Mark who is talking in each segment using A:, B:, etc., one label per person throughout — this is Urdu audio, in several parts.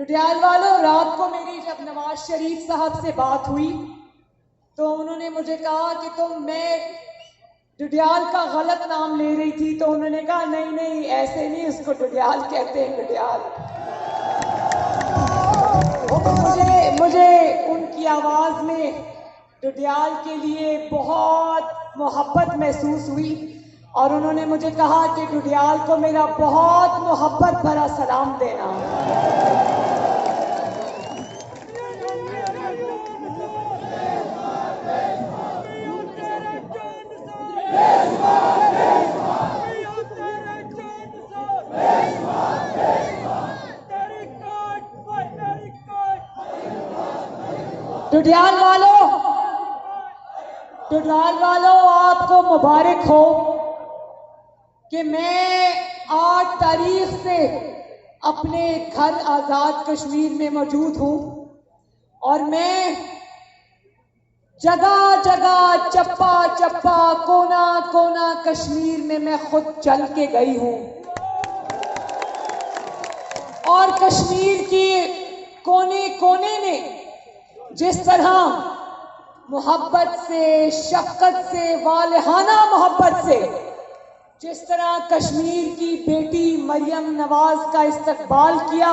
A: ڈڈیال والوں، رات کو میری جب نواز شریف صاحب سے بات ہوئی تو انہوں نے مجھے کہا کہ میں ڈڈیال کا غلط نام لے رہی تھی، تو انہوں نے کہا نہیں نہیں ایسے نہیں، اس کو ڈڈیال کہتے ہیں، ڈڈیال۔ مجھے ان کی آواز میں ڈڈیال کے لیے بہت محبت محسوس ہوئی، اور انہوں نے مجھے کہا کہ ڈڈیال کو میرا بہت محبت بھرا سلام دینا۔ ڈڈیال والوں آپ کو مبارک ہو کہ میں 8 تاریخ سے اپنے گھر آزاد کشمیر میں موجود ہوں، اور میں جگہ جگہ چپا چپا کونا کونا کشمیر میں خود چل کے گئی ہوں، اور کشمیر کی کونے کونے میں جس طرح محبت سے، شفقت سے، والہانہ محبت سے جس طرح کشمیر کی بیٹی مریم نواز کا استقبال کیا،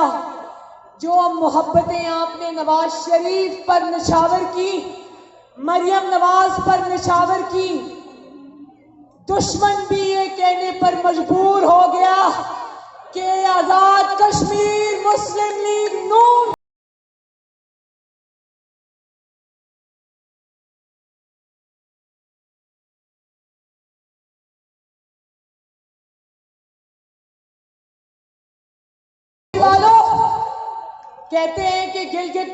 A: جو محبتیں آپ نے نواز شریف پر نچھاور کی، مریم نواز پر نچھاور کی، دشمن بھی یہ کہنے پر مجبور ہو گیا کہ آزاد کشمیر مسلم لیگ نون کہتے ہیں کہ گلگت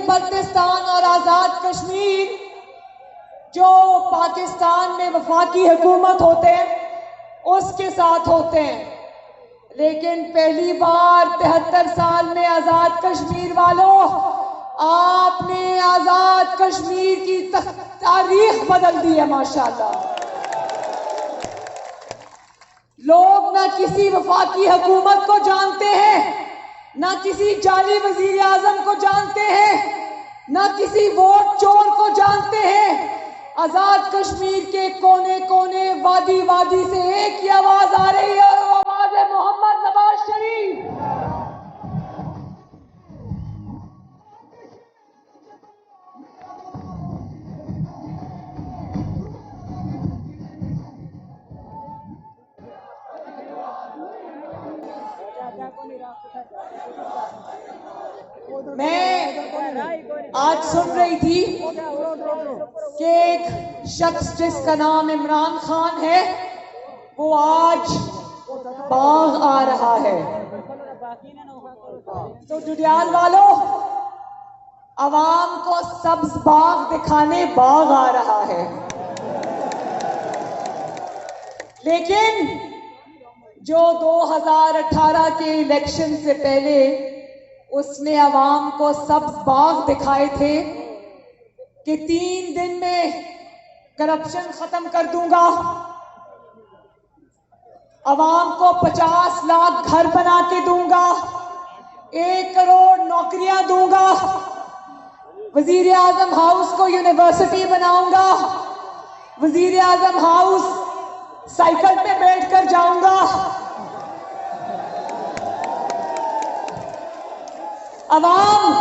A: بلتستان اور آزاد کشمیر جو پاکستان میں وفاقی حکومت ہوتے ہیں اس کے ساتھ ہوتے ہیں، لیکن پہلی بار 73 سال میں آزاد کشمیر والوں آپ نے آزاد کشمیر کی تاریخ بدل دی ہے ماشاءاللہ۔ لوگ نہ کسی وفاقی حکومت کو جانتے ہیں، نہ کسی جعلی وزیر اعظم کو جانتے ہیں، نہ کسی ووٹ چور کو جانتے ہیں۔ آزاد کشمیر کے کونے کونے، وادی وادی سے ایک ہی آواز آ رہی ہے، اور وہ آواز ہے محمد نواز شریف۔ میں آج سن رہی تھی کہ ایک شخص جس کا نام عمران خان ہے وہ آج باغ آ رہا ہے، تو ڈڈیال والوں عوام کو سبز باغ دکھانے باغ آ رہا ہے، لیکن جو 2018 کے الیکشن سے پہلے اس نے عوام کو سبز باغ دکھائے تھے کہ 3 دن میں کرپشن ختم کر دوں گا، عوام کو 50 لاکھ گھر بنا کے دوں گا، 1 کروڑ نوکریاں دوں گا، وزیر اعظم ہاؤس کو یونیورسٹی بناؤں گا، وزیر اعظم ہاؤس سائیکل پہ بیٹھ کر جاؤں گا۔ عوام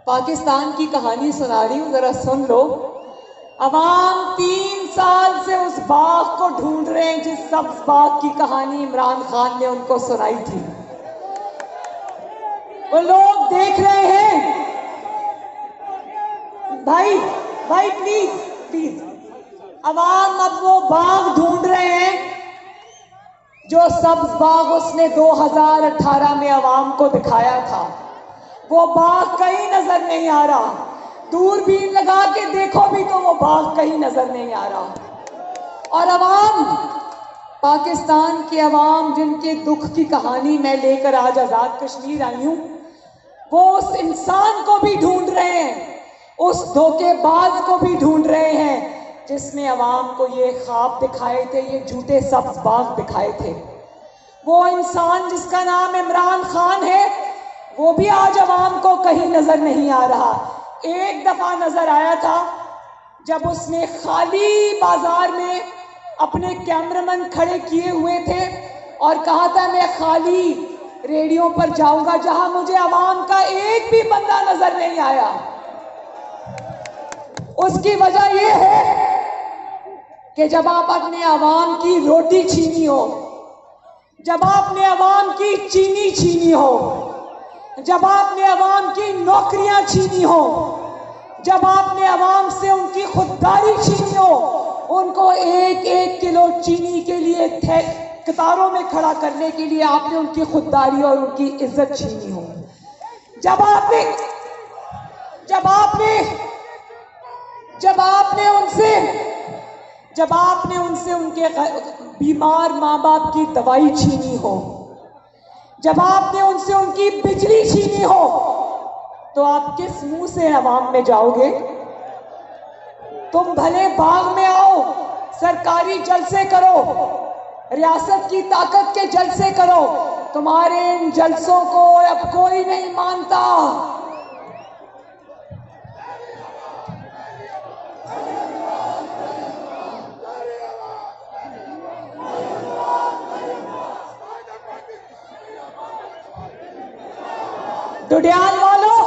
A: پاکستان کی کہانی سنا رہی ہوں، ذرا سن لو۔ عوام 3 سال سے اس باغ کو ڈھونڈ رہے ہیں جس سبز باغ کی کہانی عمران خان نے ان کو سنائی تھی، وہ لوگ دیکھ رہے ہیں۔ بھائی پلیز عوام اب وہ باغ ڈھونڈ رہے ہیں جو سبز باغ اس نے 2018 میں عوام کو دکھایا تھا، وہ باغ کہیں نظر نہیں آ رہا، دوربین لگا کے دیکھو بھی تو وہ باغ کہیں نظر نہیں آ رہا۔ اور عوام، پاکستان کے عوام جن کے دکھ کی کہانی میں لے کر آج آزاد کشمیر آئی ہوں، وہ اس انسان کو بھی ڈھونڈ رہے ہیں، اس دھوکے باز کو بھی ڈھونڈ رہے ہیں جس نے عوام کو یہ خواب دکھائے تھے، یہ جھوٹے سبز باغ دکھائے تھے۔ وہ انسان جس کا نام عمران خان ہے وہ بھی آج عوام کو کہیں نظر نہیں آ رہا۔ ایک دفعہ نظر آیا تھا جب اس نے خالی بازار میں اپنے کیمرامین کھڑے کیے ہوئے تھے اور کہا تھا میں خالی ریڈیو پر جاؤں گا، جہاں مجھے عوام کا ایک بھی بندہ نظر نہیں آیا۔ اس کی وجہ یہ ہے کہ جب آپ اپنے عوام کی روٹی چھینی ہو، جب آپ نے عوام کی چینی چھینی ہو، جب آپ نے عوام کی نوکریاں چھینی ہو، جب آپ نے عوام سے ان کی خودداری چھینی ہو، ان کو ایک ایک کلو چینی کے لیے قطاروں میں کھڑا کرنے کے لیے آپ نے ان کی خودداری اور ان کی عزت چھینی ہو، جب آپ نے ان سے ان کے بیمار ماں باپ کی دوائی چھینی ہو، جب آپ نے ان سے ان کی بجلی چھینی ہو، تو آپ کس منہ سے عوام میں جاؤ گے؟ تم بھلے باغ میں آؤ، سرکاری جلسے کرو، ریاست کی طاقت کے جلسے کرو، تمہارے ان جلسوں کو اب کوئی نہیں مانتا۔ ڈڈیال والوں،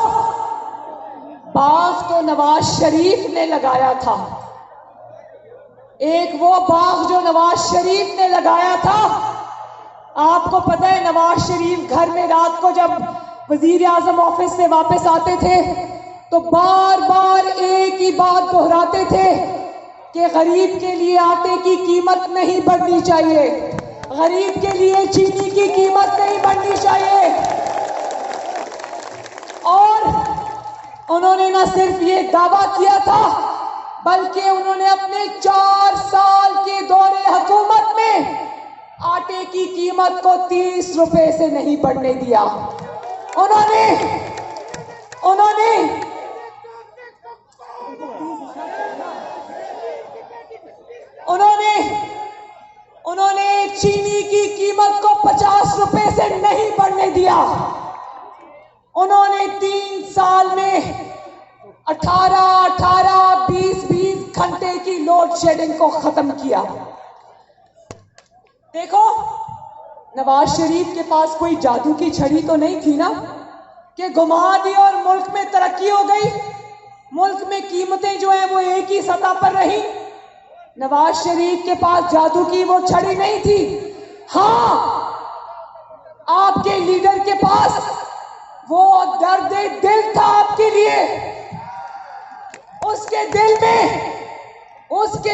A: باغ تو نواز شریف نے لگایا تھا، ایک وہ باغ جو نواز شریف نے لگایا تھا۔ آپ کو پتہ ہے نواز شریف گھر میں رات کو جب وزیر اعظم آفس سے واپس آتے تھے تو بار بار ایک ہی بات دہراتے تھے کہ غریب کے لیے آٹے کی قیمت نہیں بڑھنی چاہیے، غریب کے لیے چینی کی قیمت نہیں بڑھنی چاہیے۔ اور انہوں نے نہ صرف یہ دعویٰ کیا تھا بلکہ انہوں نے اپنے 4 سال کے دور حکومت میں آٹے کی قیمت کو 30 روپے سے نہیں بڑھنے دیا۔ انہوں نے چینی کی قیمت کو 50 روپے سے نہیں بڑھنے دیا۔ انہوں نے 3 سال میں 20 گھنٹے کی لوڈ شیڈنگ کو ختم کیا۔ دیکھو نواز شریف کے پاس کوئی جادو کی چھڑی تو نہیں تھی نا کہ گھما دی اور ملک میں ترقی ہو گئی، ملک میں قیمتیں جو ہیں وہ ایک ہی سطح پر رہی۔ نواز شریف کے پاس جادو کی وہ چھڑی نہیں تھی۔ ہاں، آپ کے لیڈر کے پاس وہ درد دل تھا آپ کے لیے، اس کے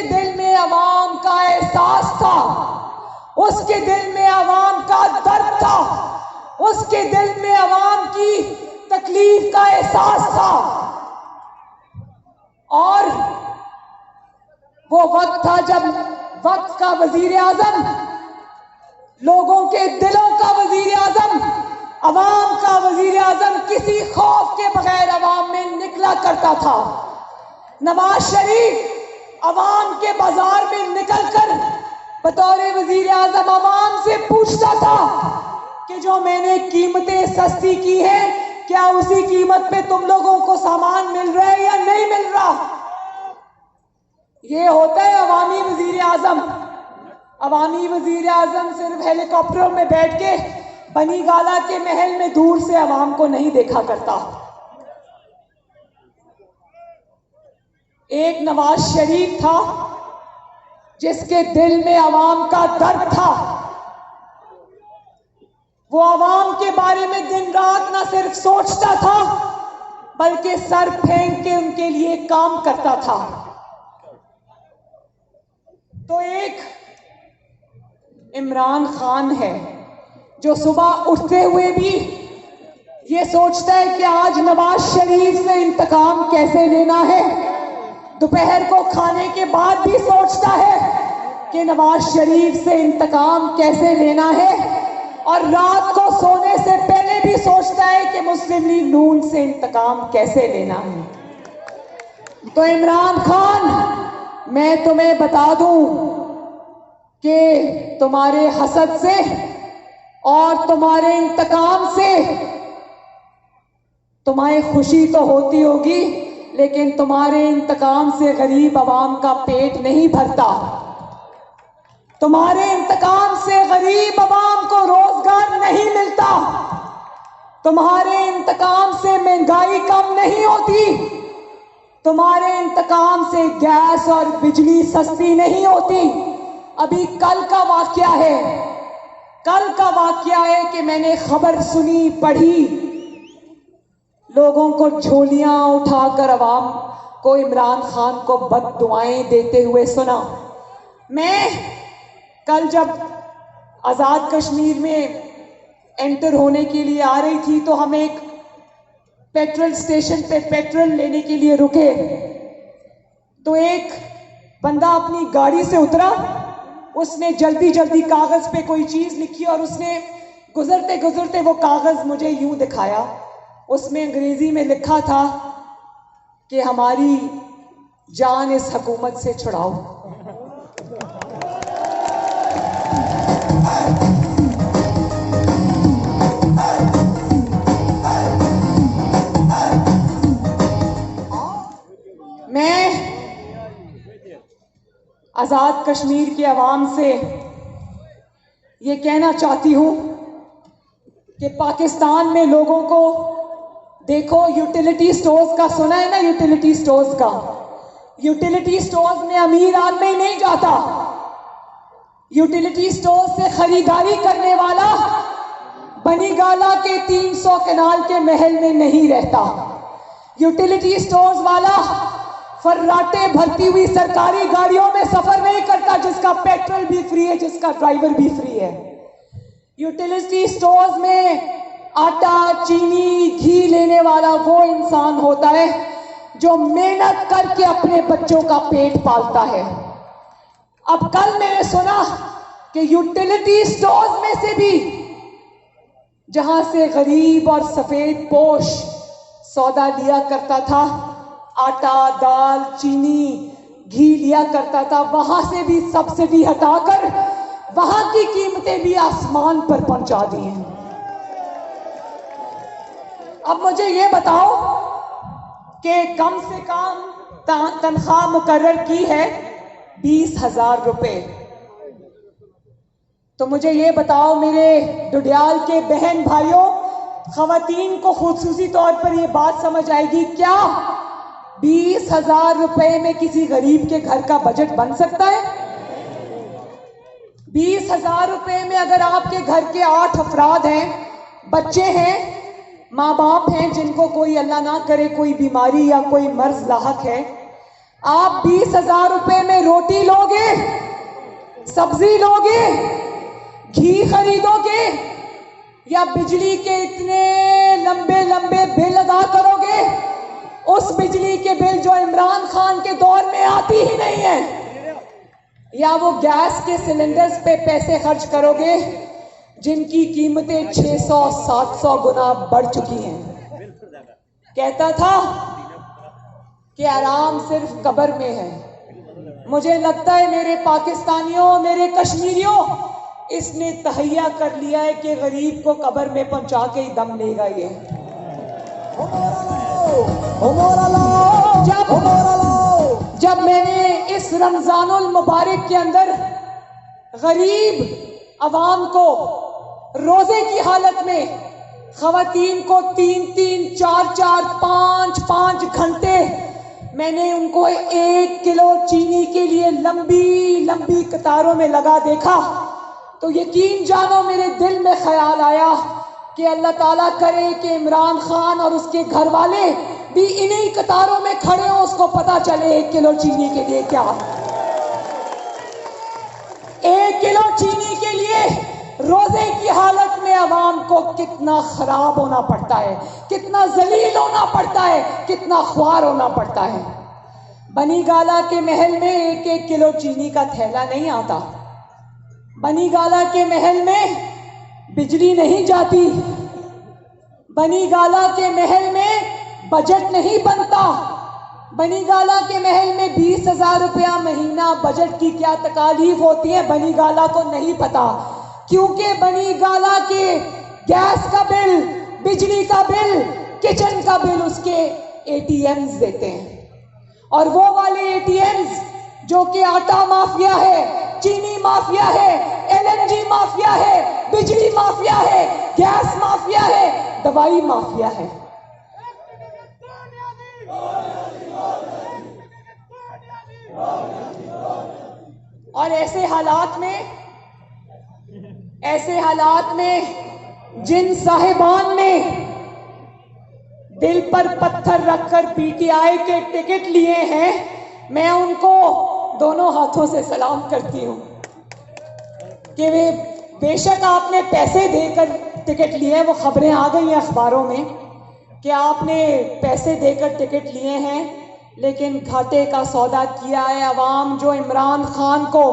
A: دل میں عوام کا احساس تھا، اس کے دل میں عوام کا درد تھا، اس کے دل میں عوام کی تکلیف کا احساس تھا۔ اور وہ وقت تھا جب وقت کا وزیر اعظم، لوگوں کے دلوں کا وزیر اعظم، عوام کا وزیر اعظم کسی خوف کے بغیر عوام میں نکلا کرتا تھا۔ نواز شریف عوام کے بازار میں نکل کر بطور وزیر اعظم عوام سے پوچھتا تھا کہ جو میں نے قیمتیں سستی کی ہیں کیا اسی قیمت پہ تم لوگوں کو سامان مل رہا ہے یا نہیں مل رہا؟ یہ ہوتا ہے عوامی وزیر اعظم۔ عوامی وزیر اعظم صرف ہیلی کاپٹروں میں بیٹھ کے بنی گالا کے محل میں دور سے عوام کو نہیں دیکھا کرتا۔ ایک نواز شریف تھا جس کے دل میں عوام کا درد تھا، وہ عوام کے بارے میں دن رات نہ صرف سوچتا تھا بلکہ سر پھینک کے ان کے لیے کام کرتا تھا۔ تو ایک عمران خان ہے جو صبح اٹھتے ہوئے بھی یہ سوچتا ہے کہ آج نواز شریف سے انتقام کیسے لینا ہے، دوپہر کو کھانے کے بعد بھی سوچتا ہے کہ نواز شریف سے انتقام کیسے لینا ہے، اور رات کو سونے سے پہلے بھی سوچتا ہے کہ مسلم لیگ نون سے انتقام کیسے لینا ہے۔ تو عمران خان، میں تمہیں بتا دوں کہ تمہارے حسد سے اور تمہارے انتقام سے تمہیں خوشی تو ہوتی ہوگی، لیکن تمہارے انتقام سے غریب عوام کا پیٹ نہیں بھرتا. تمہارے انتقام سے غریب عوام کو روزگار نہیں ملتا. تمہارے انتقام سے مہنگائی کم نہیں ہوتی. تمہارے انتقام سے گیس اور بجلی سستی نہیں ہوتی. ابھی کل کا واقعہ ہے کہ میں نے خبر سنی پڑھی، لوگوں کو جھولیاں اٹھا کر عوام کو عمران خان کو بد دعائیں دیتے ہوئے سنا. میں کل جب آزاد کشمیر میں انٹر ہونے کے لیے آ رہی تھی تو ہم ایک پیٹرول اسٹیشن پہ پیٹرول لینے کے لیے رکے، تو ایک بندہ اپنی گاڑی سے اترا. اس نے جلدی جلدی کاغذ پہ کوئی چیز لکھی اور اس نے گزرتے وہ کاغذ مجھے یوں دکھایا. اس میں انگریزی میں لکھا تھا کہ ہماری جان اس حکومت سے چھڑاؤ. میں آزاد کشمیر کے عوام سے یہ کہنا چاہتی ہوں کہ پاکستان میں لوگوں کو دیکھو، یوٹیلیٹی سٹورز کا سنا ہے نا؟ یوٹیلیٹی سٹورز کا، یوٹیلیٹی سٹورز میں امیر آدمی نہیں جاتا. یوٹیلیٹی سٹورز سے خریداری کرنے والا بنی گالا کے 300 کنال کے محل میں نہیں رہتا. یوٹیلیٹی سٹورز والا فراٹے بھرتی ہوئی سرکاری گاڑیوں میں سفر نہیں کرتا جس کا پیٹرول بھی فری ہے، جس کا ڈرائیور بھی فری ہے. یوٹیلیٹی سٹورز میں آٹا، چینی، گھی لینے والا وہ انسان ہوتا ہے جو محنت کر کے اپنے بچوں کا پیٹ پالتا ہے. اب کل میں نے سنا کہ یوٹیلیٹی سٹورز میں سے بھی جہاں سے غریب اور سفید پوش سودا لیا کرتا تھا، آٹا، دال، چینی، گھی لیا کرتا تھا، وہاں سے بھی سبسڈی ہٹا کر وہاں کی قیمتیں بھی آسمان پر پہنچا دی ہیں. اب مجھے یہ بتاؤ کہ کم سے کم تنخواہ مقرر کی ہے 20,000 روپے. تو مجھے یہ بتاؤ میرے ڈڈیال کے بہن بھائیوں، خواتین کو خصوصی طور پر یہ بات سمجھ آئے گی، کیا 20,000 روپے میں کسی غریب کے گھر کا بجٹ بن سکتا ہے؟ 20,000 روپے میں اگر آپ کے گھر کے 8 افراد ہیں، بچے ہیں، ماں باپ ہیں جن کو کوئی اللہ نہ کرے کوئی بیماری یا کوئی مرض لاحق ہے، آپ 20,000 روپے میں روٹی لوگے، سبزی لوگے، گھی خریدو گے، یا بجلی کے اتنے لمبے لمبے بل ادا کرو گے؟ اس بجلی کے بل جو عمران خان کے دور میں آتی ہی نہیں ہے، یا وہ گیس کے سلنڈرز پہ پیسے خرچ کرو گے جن کی قیمتیں 600-700 گنا بڑھ چکی ہیں. کہتا تھا کہ آرام صرف قبر میں ہے. مجھے لگتا ہے میرے پاکستانیوں، میرے کشمیریوں، اس نے تہیا کر لیا ہے کہ غریب کو قبر میں پہنچا کے ہی دم لے گا. یہ جب میں نے اس رمضان المبارک کے اندر غریب عوام کو روزے کی حالت میں خواتین کو 3-3، 4-4، 5-5 گھنٹے میں نے ان کو 1 کلو چینی کے لیے لمبی لمبی قطاروں میں لگا دیکھا تو یقین جانو میرے دل میں خیال آیا کہ اللہ تعالیٰ کرے کہ عمران خان اور اس کے گھر والے بھی انہی قطاروں میں کھڑے ہوں، اس کو پتا چلے 1 کلو چینی کے لیے کیا. 1 کلو چینی کے لیے روزے کی حالت میں عوام کو کتنا خراب ہونا پڑتا ہے، کتنا ذلیل ہونا پڑتا ہے، کتنا خوار ہونا پڑتا ہے. بنی گالا کے محل میں 1-1 کلو چینی کا تھیلا نہیں آتا. بنی گالا کے محل میں بجلی نہیں جاتی. بنی گالا کے محل میں بجٹ نہیں بنتا. بنی گالا کے محل میں 20,000 روپیہ مہینہ بجٹ کی کیا تکالیف ہوتی ہے بنی گالا کو نہیں پتا. کیونکہ بنی گالا کے گیس کا بل، بجلی کا بل، کچن کا بل اس کے اے ٹی ایمز دیتے ہیں، اور وہ والے اے ٹی ایمز جو کہ آٹا مافیا ہے، چینی مافیا ہے، ایل این جی مافیا ہے، بجلی مافیا ہے، گیس مافیا ہے، دوائی مافیا ہے۔ اور ایسے حالات میں جن صاحبان نے دل پر پتھر رکھ کر پی ٹی آئی کے ٹکٹ لیے ہیں، میں ان کو دونوں ہاتھوں سے سلام کرتی ہوں کہ بے شک آپ نے پیسے دے کر ٹکٹ لیے، وہ خبریں آ گئی ہیں اخباروں میں کہ آپ نے پیسے دے کر ٹکٹ لیے ہیں، لیکن گھاٹے کا سودا کیا ہے۔ عوام جو عمران خان کو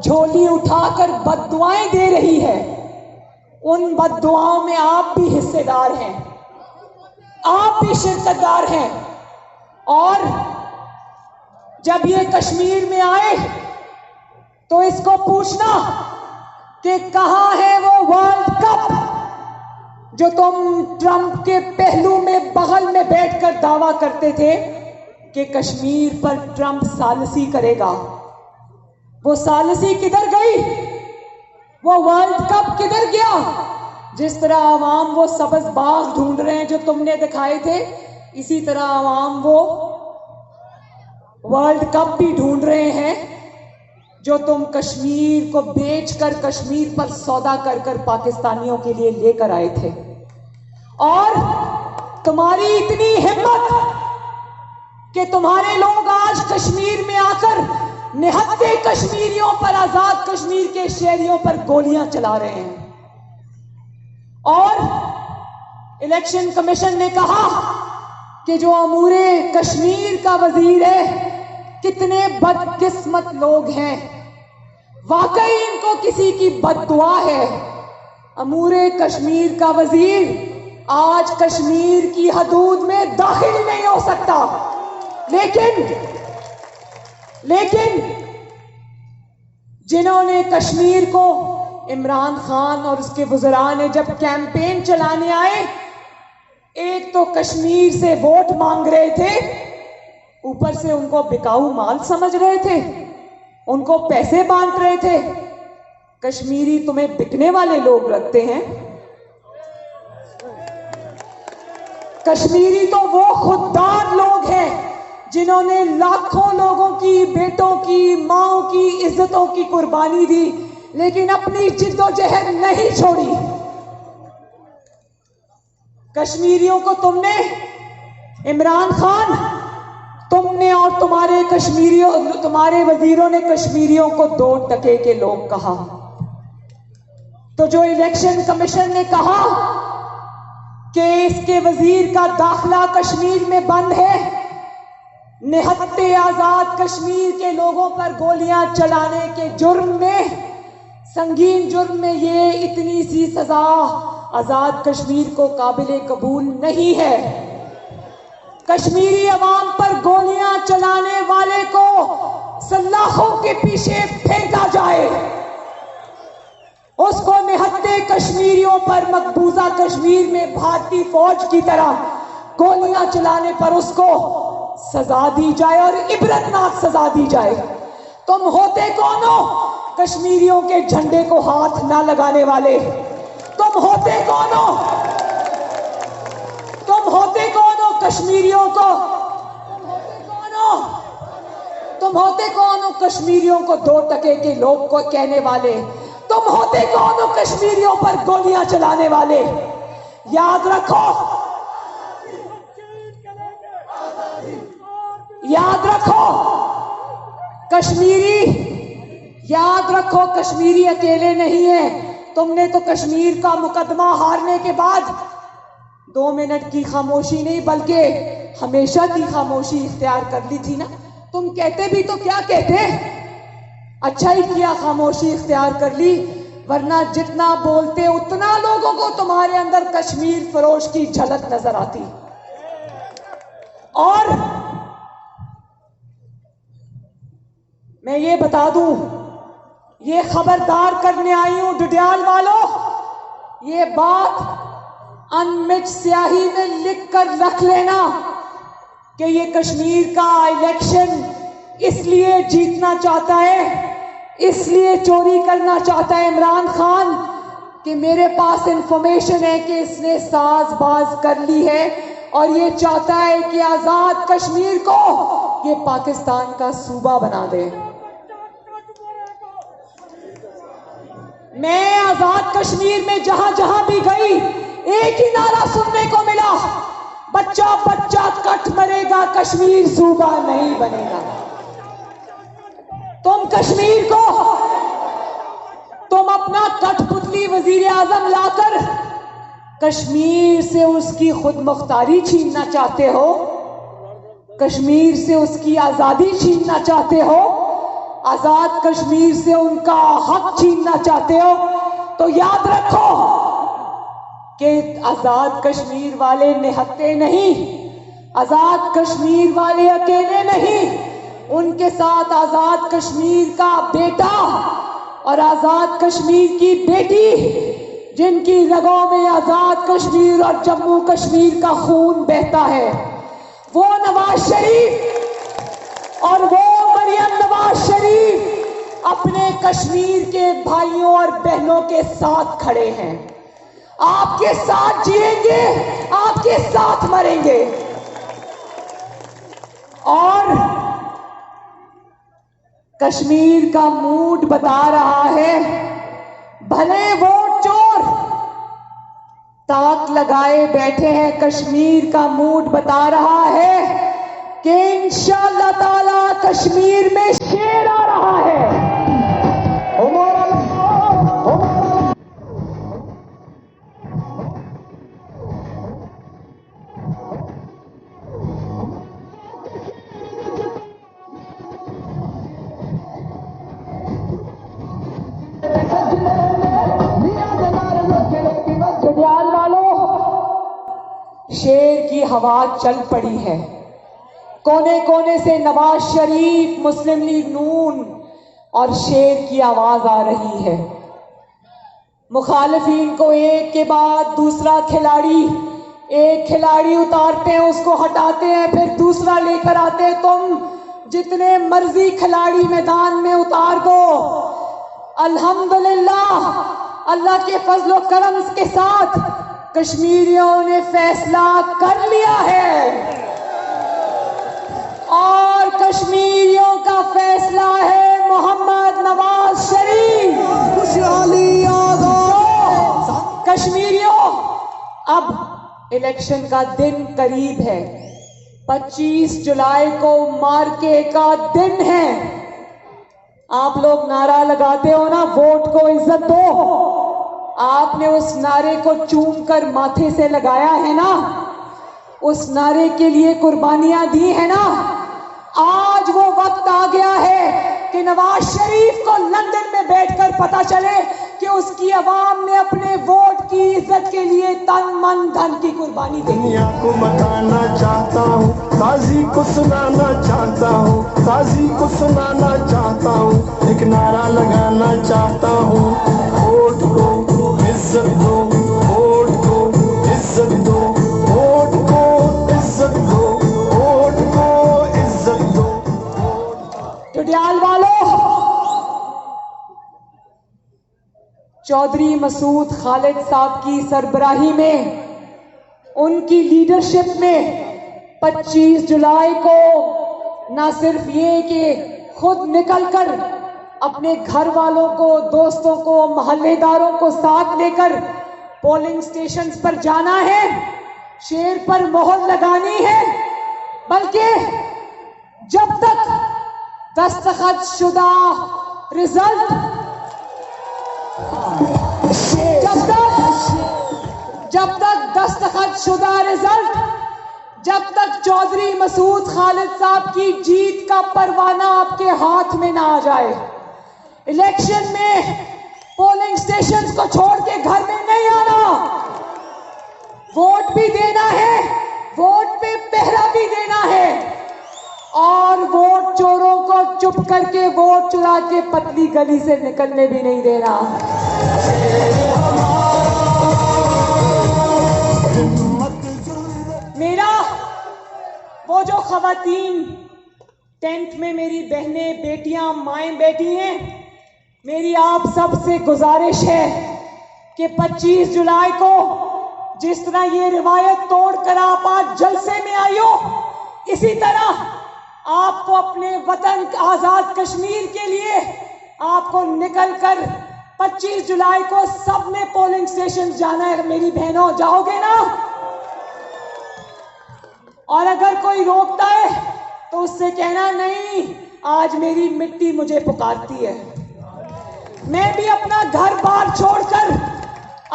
A: جھولی اٹھا کر بد دعائیں دے رہی ہے، ان بد دعاؤں میں آپ بھی حصے دار ہیں، آپ بھی شرکت دار ہیں۔ اور جب یہ کشمیر میں آئے تو اس کو پوچھنا کہ کہاں ہے وہ ورلڈ کپ جو تم ٹرمپ کے پہلو میں بغل میں بیٹھ کر دعویٰ کرتے تھے کہ کشمیر پر ٹرمپ ثالثی کرے گا؟ وہ ثالثی کدھر گئی؟ وہ ورلڈ کپ کدھر گیا؟ جس طرح عوام وہ سبز باغ ڈھونڈ رہے ہیں جو تم نے دکھائے تھے، اسی طرح عوام وہ ورلڈ کپ بھی ڈھونڈ رہے ہیں جو تم کشمیر کو بیچ کر، کشمیر پر سودا کر کر پاکستانیوں کے لیے لے کر آئے تھے۔ اور تمہاری اتنی ہمت کہ تمہارے لوگ آج کشمیر میں آ کر نہتے کشمیریوں پر، آزاد کشمیر کے شہریوں پر گولیاں چلا رہے ہیں۔ اور الیکشن کمیشن نے کہا کہ جو امور کشمیر کا وزیر ہے، کتنے بدقسمت لوگ ہیں، واقعی ان کو کسی کی بد دعا ہے۔ امور کشمیر کا وزیر آج کشمیر کی حدود میں داخل نہیں ہو سکتا، لیکن جنہوں نے کشمیر کو، عمران خان اور اس کے وزراء نے جب کیمپین چلانے آئے، ایک تو کشمیر سے ووٹ مانگ رہے تھے، اوپر سے ان کو بکاؤ مال سمجھ رہے تھے، ان کو پیسے بانٹ رہے تھے۔ کشمیری تمہیں بکنے والے لوگ لگتے ہیں؟ کشمیری تو وہ خوددار لوگ ہیں جنہوں نے لاکھوں لوگوں کی، بیٹوں کی، ماؤں کی عزتوں کی قربانی دی، لیکن اپنی جد و جہد نہیں چھوڑی۔ کشمیریوں کو تم نے، عمران خان، تم نے اور تمہارے وزیروں نے کشمیریوں کو 2 ٹکے کے لوگ کہا۔ تو جو الیکشن کمیشن نے کہا کہ اس کے وزیر کا داخلہ کشمیر میں بند ہے، نہتے آزاد کشمیر کے لوگوں پر گولیاں چلانے کے جرم میں، سنگین جرم میں، یہ اتنی سی سزا آزاد کشمیر کو قابل قبول نہیں ہے۔ کشمیری عوام پر گولیاں چلانے والے کو سلاخوں کے پیچھے پھینکا جائے، اس کو نہتے کشمیریوں پر، مقبوضہ کشمیر میں بھارتی فوج کی طرح گولیاں چلانے پر اس کو سزا دی جائے، اور عبرتناک سزا دی جائے۔ تم ہوتے کون ہو کشمیریوں کے جھنڈے کو ہاتھ نہ لگانے والے؟ تم ہوتے کون ہو؟ تم ہوتے کون ہو کشمیریوں کو؟ تم ہوتے کون ہو کشمیریوں کو 2 ٹکے کے لوگ کو کہنے والے؟ تم ہوتے کون ہو کشمیریوں پر گولیاں چلانے والے؟ یاد رکھو، یاد رکھو کشمیری اکیلے نہیں ہیں۔ تم نے تو کشمیر کا مقدمہ ہارنے کے بعد 2 منٹ کی خاموشی نہیں بلکہ ہمیشہ کی خاموشی اختیار کر لی تھی نا۔ تم کہتے بھی تو کیا کہتے؟ اچھا ہی کیا خاموشی اختیار کر لی، ورنہ جتنا بولتے اتنا لوگوں کو تمہارے اندر کشمیر فروش کی جھلک نظر آتی۔ اور میں یہ بتا دوں یہ خبردار کرنے آئی ہوں ڈڈیال والوں، یہ بات انمٹ سیاہی میں لکھ کر رکھ لینا کہ یہ کشمیر کا الیکشن اس لیے جیتنا چاہتا ہے، اس لیے چوری کرنا چاہتا ہے عمران خان کہ میرے پاس انفارمیشن ہے کہ اس نے ساز باز کر لی ہے اور یہ چاہتا ہے کہ آزاد کشمیر کو یہ پاکستان کا صوبہ بنا دے۔ میں آزاد کشمیر میں جہاں جہاں بھی گئی ایک ہی نعرہ سننے کو ملا، بچہ بچہ کٹ مرے گا، کشمیر صوبہ نہیں بنے گا۔ تم کشمیر کو، تم اپنا کٹ پتلی وزیر اعظم لا کر کشمیر سے اس کی خود مختاری چھیننا چاہتے ہو، کشمیر سے اس کی آزادی چھیننا چاہتے ہو، آزاد کشمیر سے ان کا حق چھیننا چاہتے ہو، تو یاد رکھو کہ آزاد کشمیر والے نہتے نہیں، آزاد کشمیر والے اکیلے نہیں، ان کے ساتھ آزاد کشمیر کا بیٹا اور آزاد کشمیر کی بیٹی جن کی رگوں میں آزاد کشمیر اور جموں کشمیر کا خون بہتا ہے، وہ نواز شریف اور وہ مریم نواز شریف اپنے کشمیر کے بھائیوں اور بہنوں کے ساتھ کھڑے ہیں، آپ کے ساتھ جیئیں گے، آپ کے ساتھ مریں گے۔ اور کشمیر کا موڈ بتا رہا ہے، بھلے ووٹ چور تاک لگائے بیٹھے ہیں، کشمیر کا موڈ بتا رہا ہے کہ انشاءاللہ تعالی کشمیر میں شیر آ رہا ہے۔ شیر کی ہوا چل پڑی ہے، کونے کونے سے نواز شریف، مسلم لیگ نون اور شیر کی آواز آ رہی ہے۔ مخالفین کو ایک کے بعد دوسرا کھلاڑی، ایک کھلاڑی اتارتے ہیں، اس کو ہٹاتے ہیں، پھر دوسرا لے کر آتے ہیں۔ تم جتنے مرضی کھلاڑی میدان میں اتار دو، الحمدللہ اللہ کے فضل و کرم کے ساتھ کشمیریوں نے فیصلہ کر لیا ہے، اور کشمیریوں کا فیصلہ ہے محمد نواز شریف۔ خوشحالی آزاد کشمیریوں، اب الیکشن کا دن قریب ہے، 25 جولائی کو مارکے کا دن ہے۔ آپ لوگ نعرہ لگاتے ہو نا، ووٹ کو عزت دو، آپ نے اس نعرے کو چوم کر ماتھے سے لگایا ہے نا، اس نعرے کے لیے قربانیاں دی ہیں نا۔ آج وہ وقت آ گیا ہے کہ نواز شریف کو لندن میں بیٹھ کر پتہ چلے کہ اس کی عوام نے اپنے ووٹ کی عزت کے لیے تن من دھن کی قربانی دی۔
B: دنیا کو بتانا چاہتا ہوں، قاضی کو سنانا چاہتا ہوں، قاضی کو سنانا چاہتا ہوں، ایک نعرہ لگانا چاہتا ہوں، ووٹ کو عزت دو، ووٹ کو عزت دو، ووٹ کو عزت دو، ووٹ کو عزت دو۔
A: ڈڈیال والوں، چودھری مسعود خالد صاحب کی سربراہی میں، ان کی لیڈرشپ میں 25 جولائی کو نہ صرف یہ کہ خود نکل کر اپنے گھر والوں کو، دوستوں کو، محلے داروں کو ساتھ لے کر پولنگ سٹیشنز پر جانا ہے، شیر پر مہر لگانی ہے، بلکہ جب تک دستخط شدہ رزلٹ، جب تک دستخط شدہ رزلٹ، جب تک چودھری مسعود خالد صاحب کی جیت کا پروانہ آپ کے ہاتھ میں نہ آ جائے، الیکشن میں پولنگ سٹیشنز کو چھوڑ کے گھر میں نہیں آنا، ووٹ بھی دینا ہے، ووٹ پہ پہرا بھی دینا ہے۔ اور ووٹ چوروں کو چپ کر کے ووٹ چرا کے پتلی گلی سے نکلنے بھی نہیں دینا۔ میرا وہ جو خواتین ٹینٹ میں میری بہنیں بیٹیاں مائیں بیٹھی ہیں، میری آپ سب سے گزارش ہے کہ 25 جولائی کو جس طرح یہ روایت توڑ کر آپ آج جلسے میں آئی ہو، اسی طرح آپ کو اپنے وطن آزاد کشمیر کے لیے آپ کو نکل کر 25 جولائی کو سب نے پولنگ سٹیشن جانا ہے۔ میری بہنوں، جاؤ گے نا؟ اور اگر کوئی روکتا ہے تو اس سے کہنا نہیں، آج میری مٹی مجھے پکارتی ہے۔ میں بھی اپنا گھر بار چھوڑ کر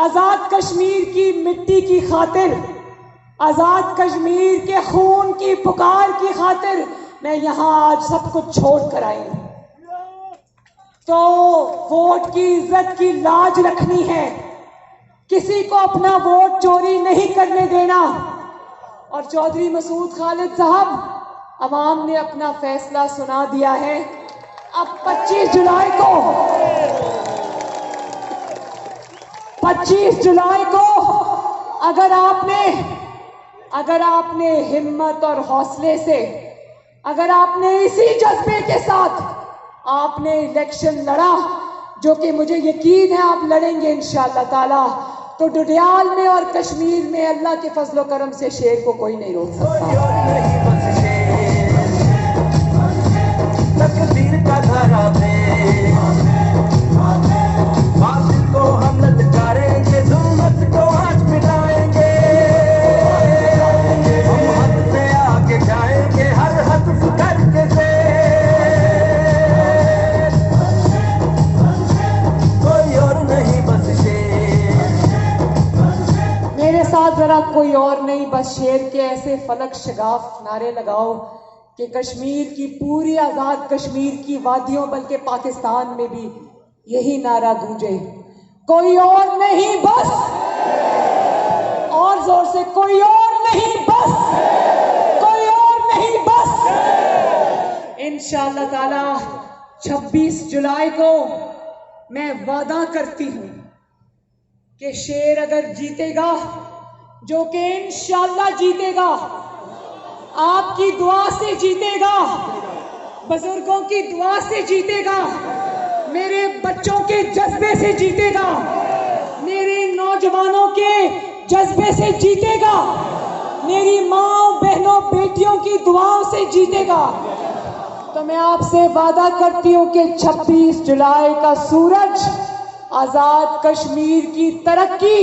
A: آزاد کشمیر کی مٹی کی خاطر، آزاد کشمیر کے خون کی پکار کی خاطر میں یہاں آج سب کچھ چھوڑ کر آئی ہوں۔ تو ووٹ کی عزت کی لاج رکھنی ہے، کسی کو اپنا ووٹ چوری نہیں کرنے دینا۔ اور چودھری مسعود خالد صاحب، عوام نے اپنا فیصلہ سنا دیا ہے۔ اب 25 جولائی کو اگر آپ نے ہمت اور حوصلے سے، اگر آپ نے اسی جذبے کے ساتھ آپ نے الیکشن لڑا، جو کہ مجھے یقین ہے آپ لڑیں گے انشاءاللہ تعالی، تو ڈڈیال میں اور کشمیر میں اللہ کے فضل و کرم سے شیر کو کوئی نہیں روک سکتا۔ تقدیر کا دھارا میں باطل کو ہم للکاریں گے، ظلمت کو آج مٹائیں گے، ہم حد سے آگے جائیں گے، ہر حد کر کے سے کوئی اور نہیں بس شیر۔ میرے ساتھ ذرا کوئی اور نہیں بس شیر کے ایسے فلک شگاف نعرے لگاؤ کہ کشمیر کی پوری آزاد کشمیر کی وادیوں بلکہ پاکستان میں بھی یہی نعرہ گونجے، کوئی اور نہیں بس، اور زور سے، کوئی اور نہیں بس، کوئی اور نہیں بس۔ انشاءاللہ تعالی 26 جولائی کو میں وعدہ کرتی ہوں کہ شیر اگر جیتے گا، جو کہ انشاءاللہ جیتے گا، آپ کی دعا سے جیتے گا، بزرگوں کی دعا سے جیتے گا، میرے بچوں کے جذبے سے جیتے گا، میرے نوجوانوں کے جذبے سے جیتے گا، میری ماں بہنوں بیٹیوں کی دعاؤں سے جیتے گا۔ تو میں آپ سے وعدہ کرتی ہوں کہ 26 جولائی کا سورج آزاد کشمیر کی ترقی،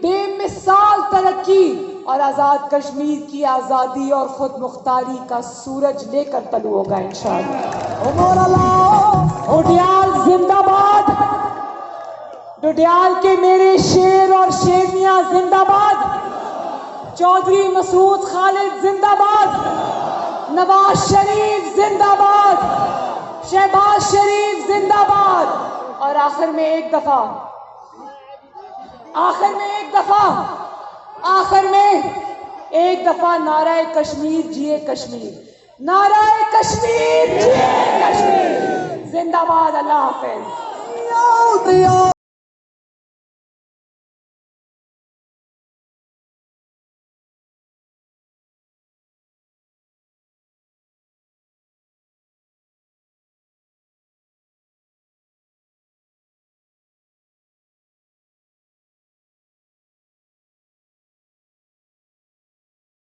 A: بے مثال ترقی اور آزاد کشمیر کی آزادی اور خود مختاری کا سورج لے کر طلوع ہوگا انشاءاللہ۔ ڈڈیال زندہ باد، ڈڈیال کے میرے شیر اور شیرنیاں زندہ باد، چودھری مسعود خالد زندہ باد، نواز شریف زندہ باد، شہباز شریف زندہ باد۔ اور آخر میں ایک دفعہ نعرہ کشمیر جیے کشمیر، نعرہ کشمیر جیے کشمیر، زندہ باد۔ اللہ حافظ۔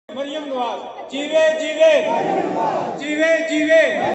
C: مریم نواز جیوے جیوے جیوے جیوے۔